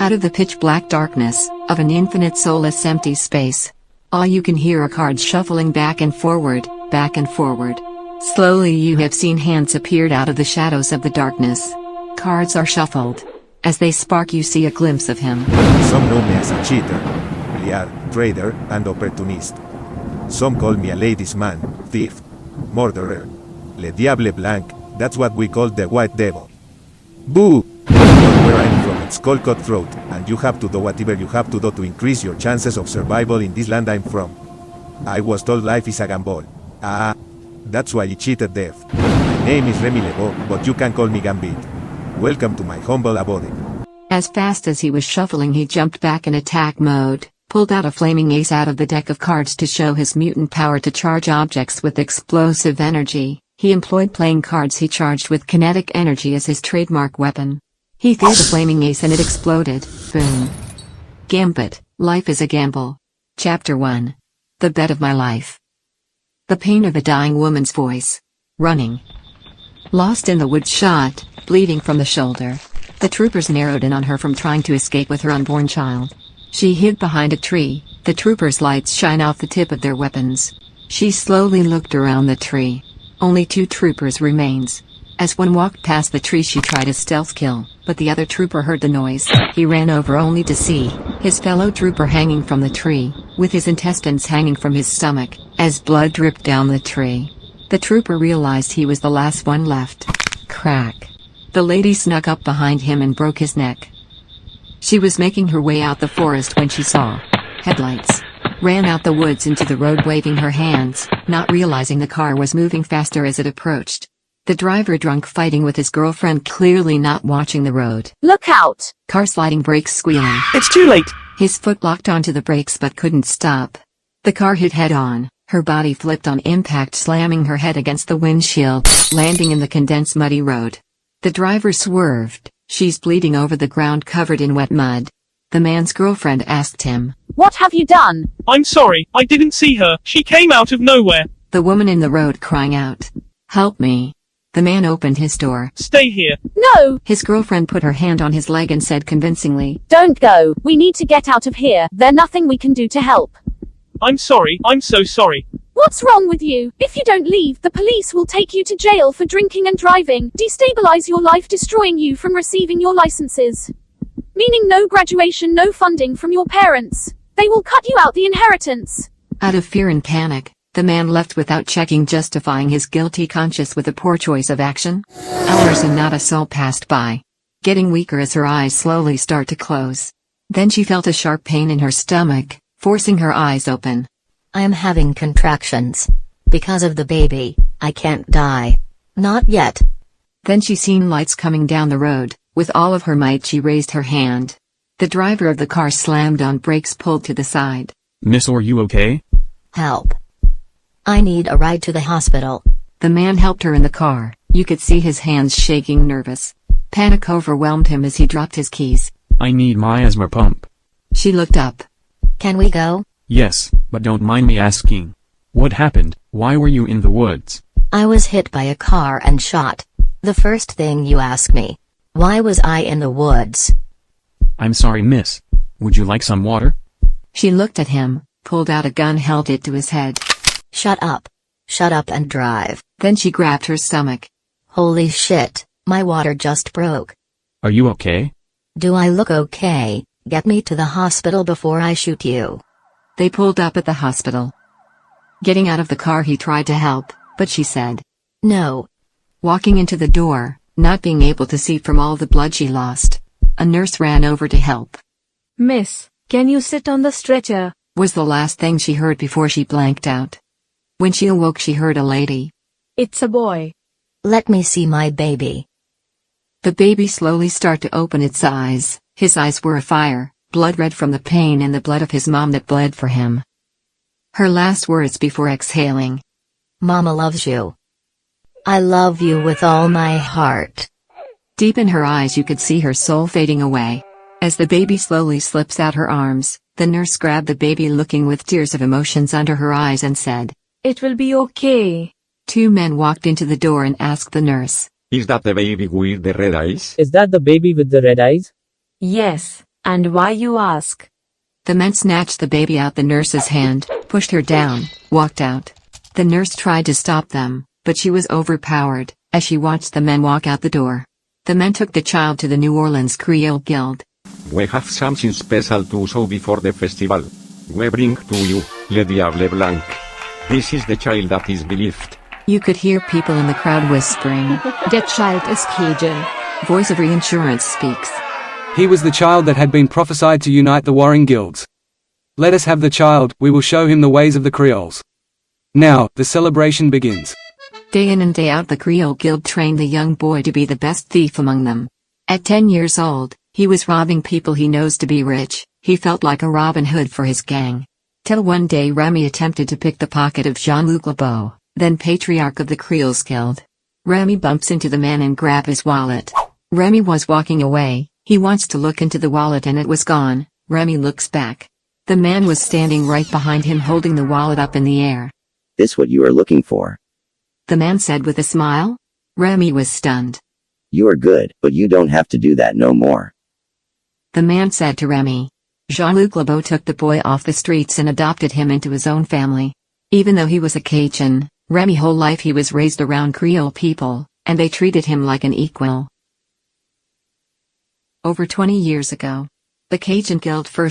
Out of the pitch-black darkness of an infinite soulless empty space, all you can hear are cards shuffling back and forward, back and forward. Slowly you have seen hands appeared out of the shadows of the darkness. Cards are shuffled. As they spark you see a glimpse of him. Some know me as a cheater, liar, trader, and opportunist. Some call me a ladies' man, thief, murderer. Le Diable Blanc, that's what we call the White Devil. Boo! Not where I'm from, it's called cutthroat, and you have to do whatever you have to do to increase your chances of survival in this land I'm from. I was told life is a gamble. That's why I cheated death. My name is Remy Lebeau, but you can call me Gambit. Welcome to my humble abode. As fast as he was shuffling he jumped back in attack mode, pulled out a flaming ace out of the deck of cards to show his mutant power to charge objects with explosive energy. He employed playing cards he charged with kinetic energy as his trademark weapon. He threw the flaming ace and it exploded. Boom. Gambit, Life is a Gamble. Chapter 1. The Bet of My Life. The pain of a dying woman's voice. Running. Lost in the woods, shot, bleeding from the shoulder. The troopers narrowed in on her from trying to escape with her unborn child. She hid behind a tree, the troopers' lights shine off the tip of their weapons. She slowly looked around the tree. Only 2 troopers remains. As one walked past the tree she tried a stealth kill, but the other trooper heard the noise. He ran over only to see his fellow trooper hanging from the tree, with his intestines hanging from his stomach, as blood dripped down the tree. The trooper realized he was the last one left. Crack. The lady snuck up behind him and broke his neck. She was making her way out the forest when she saw headlights. Ran out the woods into the road waving her hands, not realizing the car was moving faster as it approached. The driver drunk fighting with his girlfriend clearly not watching the road. Look out! Car sliding brakes squealing. It's too late! His foot locked onto the brakes but couldn't stop. The car hit head-on, her body flipped on impact slamming her head against the windshield, landing in the condensed muddy road. The driver swerved, she's bleeding over the ground covered in wet mud. The man's girlfriend asked him, "What have you done?" I'm sorry, I didn't see her, she came out of nowhere. The woman in the road crying out, "Help me." The man opened his door. Stay here. No! His girlfriend put her hand on his leg and said convincingly, Don't go, we need to get out of here, there's nothing we can do to help. I'm sorry, I'm so sorry. What's wrong with you? If you don't leave, the police will take you to jail for drinking and driving, destabilize your life, destroying you from receiving your licenses. Meaning no graduation, no funding from your parents. They will cut you out the inheritance. Out of fear and panic, the man left without checking, justifying his guilty conscience with a poor choice of action. Hours and not a soul passed by. Getting weaker as her eyes slowly start to close. Then she felt a sharp pain in her stomach, forcing her eyes open. I am having contractions. Because of the baby, I can't die. Not yet. Then she seen lights coming down the road. With all of her might she raised her hand. The driver of the car slammed on brakes, pulled to the side. Miss, are you okay? Help. I need a ride to the hospital. The man helped her in the car. You could see his hands shaking, nervous. Panic overwhelmed him as he dropped his keys. I need my asthma pump. She looked up. Can we go? Yes, but don't mind me asking. What happened? Why were you in the woods? I was hit by a car and shot. The first thing you ask me. Why was I in the woods? I'm sorry, miss. Would you like some water? She looked at him, pulled out a gun, held it to his head. Shut up. Shut up and drive. Then she grabbed her stomach. Holy shit, my water just broke. Are you okay? Do I look okay? Get me to the hospital before I shoot you. They pulled up at the hospital. Getting out of the car he tried to help, but she said, No. Walking into the door, not being able to see from all the blood she lost, a nurse ran over to help. Miss, can you sit on the stretcher? Was the last thing she heard before she blanked out. When she awoke she heard a lady. It's a boy. Let me see my baby. The baby slowly started to open its eyes. His eyes were afire, blood red from the pain and the blood of his mom that bled for him. Her last words before exhaling. Mama loves you. I love you with all my heart. Deep in her eyes you could see her soul fading away. As the baby slowly slips out her arms, the nurse grabbed the baby looking with tears of emotions under her eyes and said, It will be okay. 2 men walked into the door and asked the nurse, Is that the baby with the red eyes? Is that the baby with the red eyes? Yes. And why you ask? The men snatched the baby out the nurse's hand, pushed her down, walked out. The nurse tried to stop them, but she was overpowered, as she watched the men walk out the door. The men took the child to the New Orleans Creole Guild. We have something special to show before the festival. We bring to you, Le Diable Blanc. This is the child that is believed. You could hear people in the crowd whispering. That child is Cajun. Voice of Reinsurance speaks. He was the child that had been prophesied to unite the warring guilds. Let us have the child, we will show him the ways of the Creoles. Now, the celebration begins. Day in and day out the Creole Guild trained the young boy to be the best thief among them. At 10 years old, he was robbing people he knows to be rich. He felt like a Robin Hood for his gang. Till one day Remy attempted to pick the pocket of Jean-Luc Lebeau, then patriarch of the Creole Guild. Remy bumps into the man and grabs his wallet. Remy was walking away. He wants to look into the wallet and it was gone. Remy looks back. The man was standing right behind him holding the wallet up in the air. This what you are looking for? The man said with a smile. Remy was stunned. You are good, but you don't have to do that no more. The man said to Remy. Jean-Luc Lebeau took the boy off the streets and adopted him into his own family. Even though he was a Cajun, Remy's whole life he was raised around Creole people, and they treated him like an equal. Over 20 years ago, the Cajun Guild first